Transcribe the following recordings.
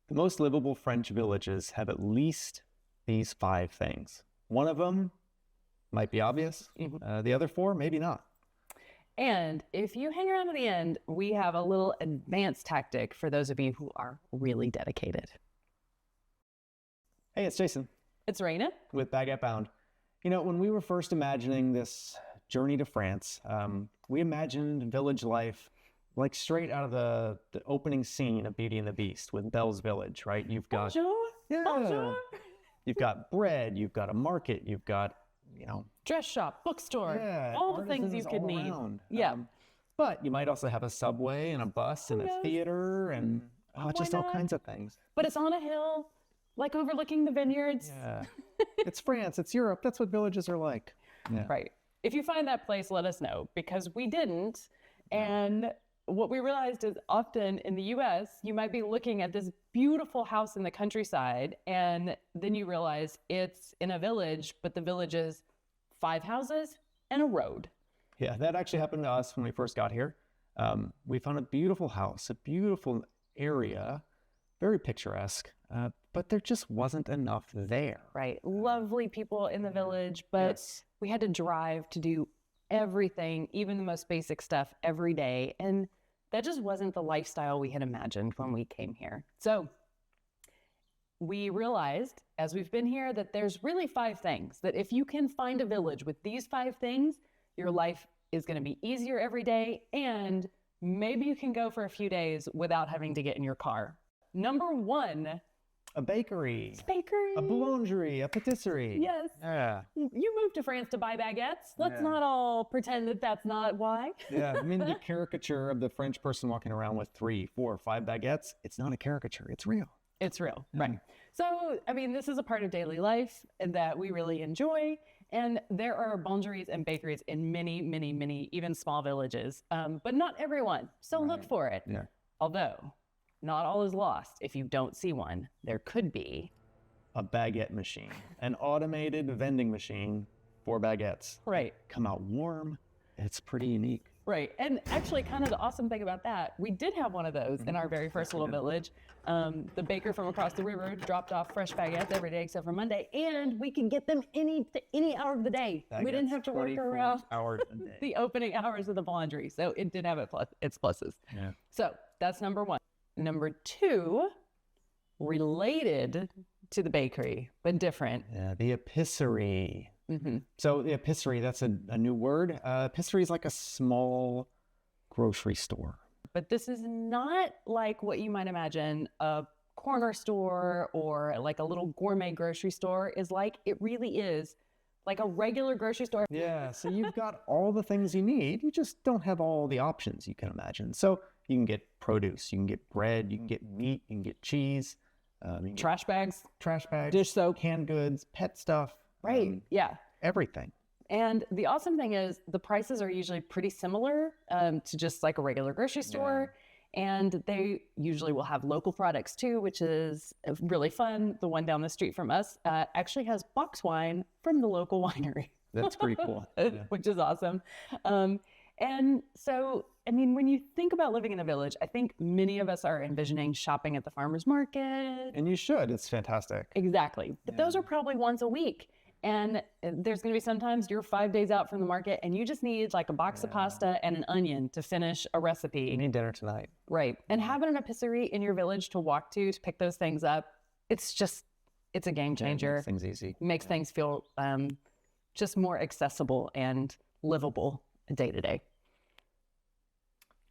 The most livable French villages have at least these 5 things. One of them might be obvious. The other 4, maybe not. And if you hang around to the end, we have a little advanced tactic for those of you who are really dedicated. Hey, it's Jason. It's Raina. With Baguette Bound. You know, when we were first imagining this journey to France, we imagined village life like straight out of the opening scene of Beauty and the Beast with Belle's Village, right? You've got... Bonjour. Yeah. Bonjour. You've got bread, you've got a market, you've got, dress shop, bookstore, yeah, all the things you could need. Yeah. But you might also have a subway and a bus and a theater and just all kinds of things. But it's on a hill, like overlooking the vineyards. Yeah. It's France, it's Europe. That's what villages are like. Yeah. Right. If you find that place, let us know, because we didn't. And what we realized is often in the US, you might be looking at this beautiful house in the countryside, and then you realize it's in a village, but the village is 5 houses and a road. Yeah, that actually happened to us when we first got here. We found a beautiful house, a beautiful area, very picturesque, but there just wasn't enough there. Right. Lovely people in the village, but we had to drive to do everything, even the most basic stuff every day. And that just wasn't the lifestyle we had imagined when we came here. So we realized as we've been here that there's really 5 things that if you can find a village with these 5 things, your life is going to be easier every day. And maybe you can go for a few days without having to get in your car. Number 1, a bakery. Bakery. A boulangerie, a patisserie. Yes. Yeah. You moved to France to buy baguettes. Let's not all pretend that that's not why. Yeah. I mean, the caricature of the French person walking around with 3, 4, 5 baguettes, it's not a caricature. It's real. It's real. Right. So, I mean, this is a part of daily life that we really enjoy. And there are boulangeries and bakeries in many, many, many, even small villages, but not everyone. So look for it. Yeah. Although not all is lost. If you don't see one, there could be a baguette machine, an automated vending machine for baguettes. Right. Come out warm. It's pretty unique. Right. And actually, kind of the awesome thing about that, we did have one of those in our very first little village. The baker from across the river dropped off fresh baguettes every day except for Monday, and we could get them any hour of the day. We didn't have to work around the opening hours of the laundry. So it did have its pluses. Yeah. So that's number 1. Number 2, related to the bakery, but different. Yeah, the epicerie. So the epicerie, that's a new word. Epicerie is like a small grocery store. But this is not like what you might imagine a corner store or like a little gourmet grocery store is like. It really is like a regular grocery store. Yeah, so you've got all the things you need. You just don't have all the options you can imagine. So you can get produce, you can get bread, you can get meat, you can get cheese. Trash bags, dish soap, canned goods, pet stuff. Right, yeah. Everything. And the awesome thing is the prices are usually pretty similar to just like a regular grocery store. And they usually will have local products too, which is really fun. The one down the street from us actually has box wine from the local winery. That's pretty cool. Which is awesome. And so, I mean, when you think about living in a village, I think many of us are envisioning shopping at the farmer's market. And you should. It's fantastic. Exactly. But those are probably once a week. And there's going to be sometimes you're 5 days out from the market and you just need like a box of pasta and an onion to finish a recipe. You need dinner tonight. Right. And having an epicerie in your village to walk to pick those things up, it's a game changer. Makes things easy. Makes things feel just more accessible and livable day to day.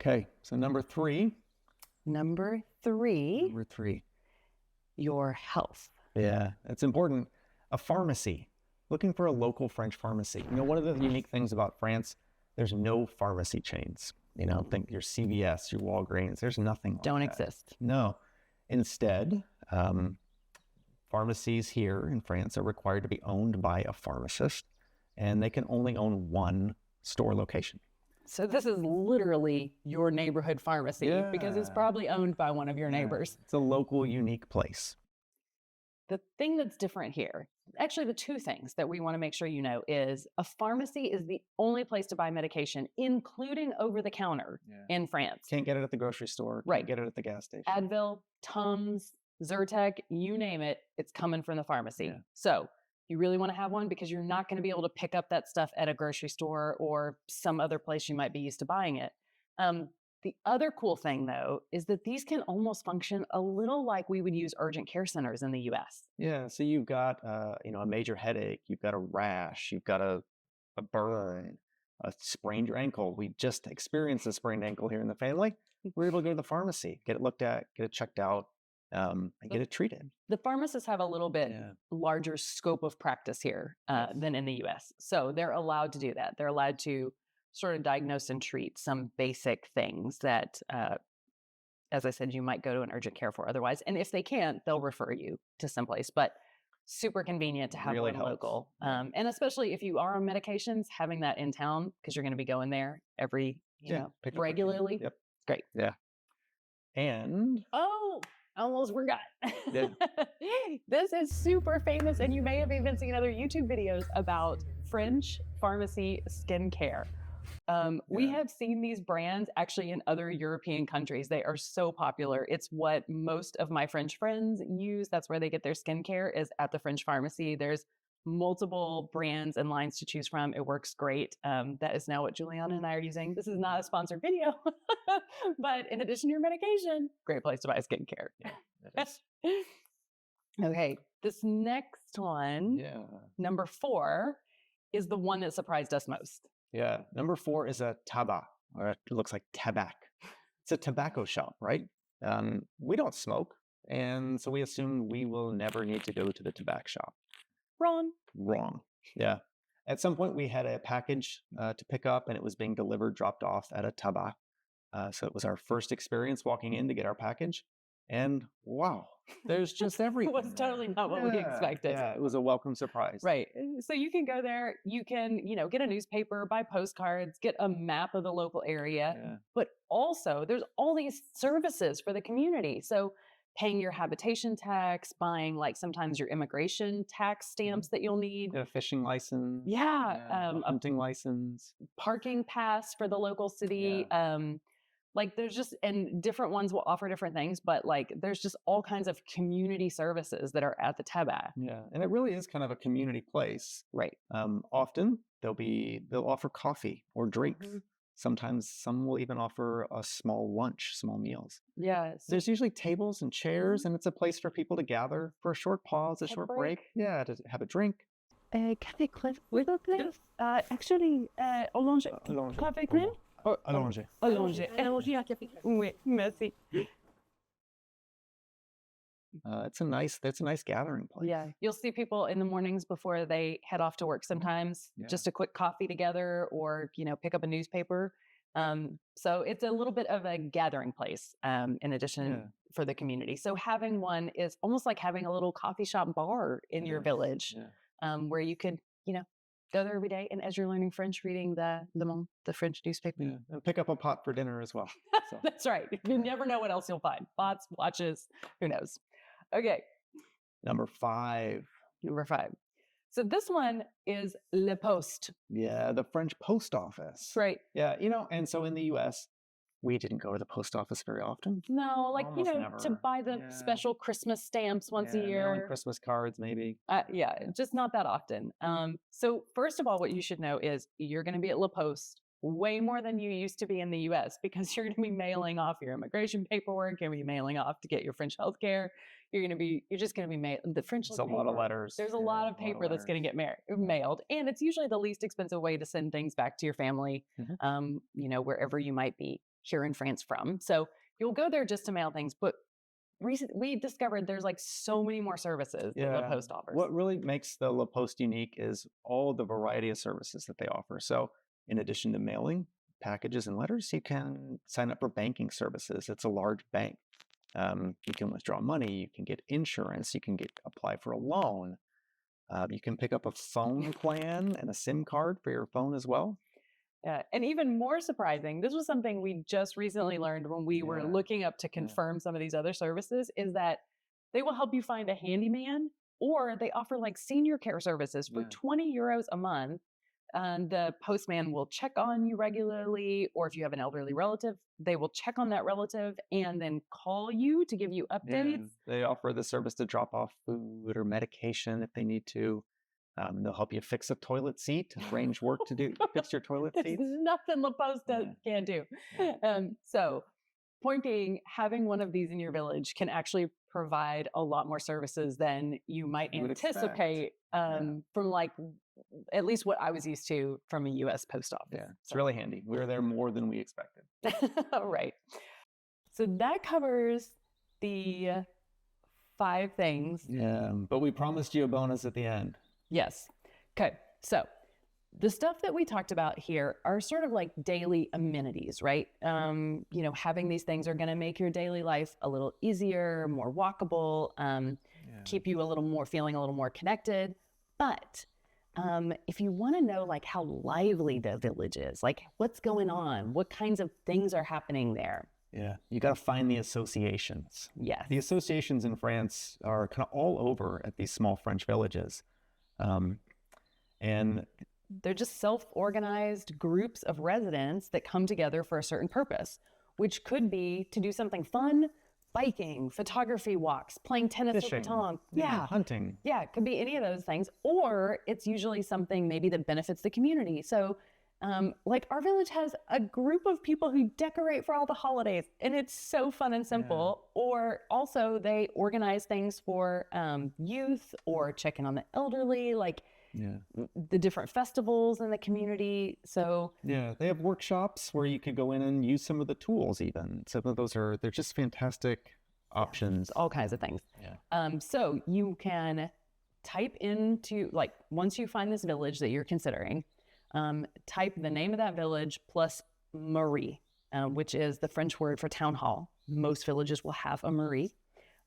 Okay. So number 3. Number 3. Your health. Yeah, it's important. A pharmacy. Looking for a local French pharmacy. You know, one of the unique things about France, there's no pharmacy chains. You know, think your CVS, your Walgreens, there's nothing like Don't that. exist. No. Instead, pharmacies here in France are required to be owned by a pharmacist, and they can only own one store location. So this is literally your neighborhood pharmacy because it's probably owned by one of your neighbors. It's a local, unique place. The thing that's different here, actually the 2 things that we want to make sure you know is a pharmacy is the only place to buy medication, including over the counter in France. Can't get it at the grocery store. Right. Can't get it at the gas station. Advil, Tums, Zyrtec, you name it, it's coming from the pharmacy. Yeah. So you really want to have one because you're not going to be able to pick up that stuff at a grocery store or some other place you might be used to buying it. The other cool thing, though, is that these can almost function a little like we would use urgent care centers in the US. Yeah. So you've got, a major headache, you've got a rash, you've got a burn, a sprained ankle. We just experienced a sprained ankle here in the family. We're able to go to the pharmacy, get it looked at, get it checked out, and get it treated. The pharmacists have a little bit larger scope of practice here than in the US. So they're allowed to do that. They're allowed to sort of diagnose and treat some basic things that, as I said, you might go to an urgent care for otherwise. And if they can't, they'll refer you to someplace. But super convenient to have Really one helps. local. And especially if you are on medications, having that in town, because you're going to be going there every, pick up what you need. regularly. Yep. Great. Yeah. And Oh, almost forgot. Yeah. This is super famous, and you may have even seen other YouTube videos about French pharmacy skincare. We have seen these brands actually in other European countries. They are so popular. It's what most of my French friends use. That's where they get their skincare, is at the French pharmacy. There's multiple brands and lines to choose from. It works great. That is now what Juliana and I are using. This is not a sponsored video, but in addition to your medication, great place to buy skincare. that is. Okay, this next one, number 4, is the one that surprised us most. Yeah. Number 4 is a tabac, or it looks like tabac. It's a tobacco shop, right? We don't smoke, and so we assume we will never need to go to the tobacco shop. Wrong. Yeah. At some point, we had a package to pick up, and it was being delivered, dropped off at a tabac. So it was our first experience walking in to get our package. And wow, there's just everything. It was totally not what we expected. Yeah, it was a welcome surprise. Right. So you can go there, you can, get a newspaper, buy postcards, get a map of the local area, but also there's all these services for the community. So paying your habitation tax, buying like sometimes your immigration tax stamps that you'll need. A fishing license. A hunting license. Parking pass for the local city. Like there's just, and different ones will offer different things, but like there's just all kinds of community services that are at the tabac. Yeah, and it really is kind of a community place. Right. Often they'll offer coffee or drinks. Sometimes some will even offer a small lunch, small meals. Yes. There's usually tables and chairs, and it's a place for people to gather for a short pause, a short break. Yeah, to have a drink. Café crème, s'il vous plaît. Actually, orange. Café crème. Allongé. Allongé. Allongé à café crème. Oui, merci. It's a nice gathering place. Yeah, you'll see people in the mornings before they head off to work sometimes, just a quick coffee together or, pick up a newspaper. So it's a little bit of a gathering place in addition for the community. So having one is almost like having a little coffee shop bar in your village where you could, go there every day. And as you're learning French, reading the Le Monde, the French newspaper. Yeah, and pick up a pot for dinner as well. So. That's right. You never know what else you'll find. Pots, watches, who knows. Okay. Number 5. So this one is Le Poste. Yeah, the French post office. Right. Yeah, and so in the US, we didn't go to the post office very often. No, like, Almost to never. buy the special Christmas stamps once a mailing year. Christmas cards, maybe. Just not that often. So first of all, what you should know is you're going to be at La Poste way more than you used to be in the US because you're going to be mailing off your immigration paperwork, you're going to be mailing off to get your French healthcare. You're just going to be the French. It's a lot of letters. There's a lot of paper that's going to get mailed, and it's usually the least expensive way to send things back to your family, wherever you might be here in France from. So you'll go there just to mail things, but recently we discovered there's like so many more services that La Poste offers. What really makes the La Poste unique is all the variety of services that they offer. So in addition to mailing packages and letters, you can sign up for banking services. It's a large bank. You can withdraw money, you can get insurance, you can apply for a loan. You can pick up a phone plan and a SIM card for your phone as well. And even more surprising, this was something we just recently learned when we were looking up to confirm some of these other services, is that they will help you find a handyman, or they offer like senior care services for 20 euros a month. the postman will check on you regularly, or if you have an elderly relative, they will check on that relative and then call you to give you updates. They offer the service to drop off food or medication if they need to. They'll help you fix a toilet seat, arrange work to do, fix your toilet seat. There's nothing La Post can't do. So point being, having one of these in your village can actually provide a lot more services than you might anticipate from like at least what I was used to from a U.S. post office. Yeah, it's really handy. We were there more than we expected. Right. So that covers the 5 things. Yeah, but we promised you a bonus at the end. Yes. Okay. So the stuff that we talked about here are sort of like daily amenities, right? Having these things are going to make your daily life a little easier, more walkable, keep you feeling a little more connected. But if you want to know like how lively the village is, like what's going on, what kinds of things are happening there. Yeah, you got to find the associations. Yes. The associations in France are kind of all over at these small French villages. And they're just self-organized groups of residents that come together for a certain purpose, which could be to do something fun, biking, photography walks, playing tennis or petanque. Yeah. Hunting. Yeah, it could be any of those things. Or it's usually something maybe that benefits the community. So like our village has a group of people who decorate for all the holidays, and it's so fun and simple. Yeah. Or also they organize things for youth or checking on the elderly, like the different festivals in the community. So yeah, they have workshops where you could go in and use some of the tools even. Some of those they're just fantastic options. All kinds of things. Yeah. So you can type into, like, once you find this village that you're considering, type the name of that village plus mairie, which is the French word for town hall. Most villages will have a mairie.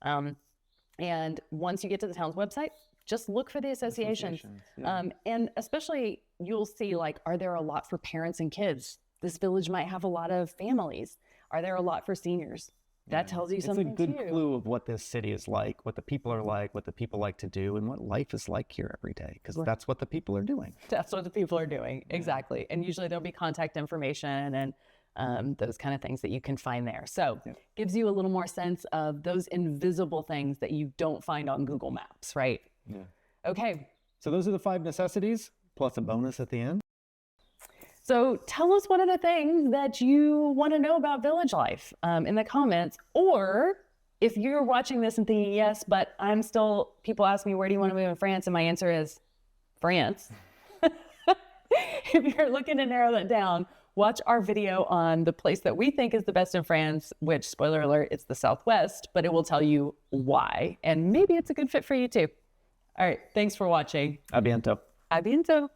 And once you get to the town's website, just look for the associations. Yeah. And especially you'll see, like, are there a lot for parents and kids? This village might have a lot of families. Are there a lot for seniors? That tells you something too. It's a good clue of what this city is like, what the people are like, what the people like to do, and what life is like here every day, because that's what the people are doing. That's what the people are doing, exactly. And usually there'll be contact information and those kind of things that you can find there. So gives you a little more sense of those invisible things that you don't find on Google Maps, right? Yeah. Okay. So those are the 5 necessities, plus a bonus at the end. So tell us what are the things that you want to know about village life in the comments. Or if you're watching this and thinking, yes, but people ask me, where do you want to move in France? And my answer is France. If you're looking to narrow that down, watch our video on the place that we think is the best in France, which, spoiler alert, it's the Southwest, but it will tell you why. And maybe it's a good fit for you too. All right. Thanks for watching. A bientôt. A bientôt.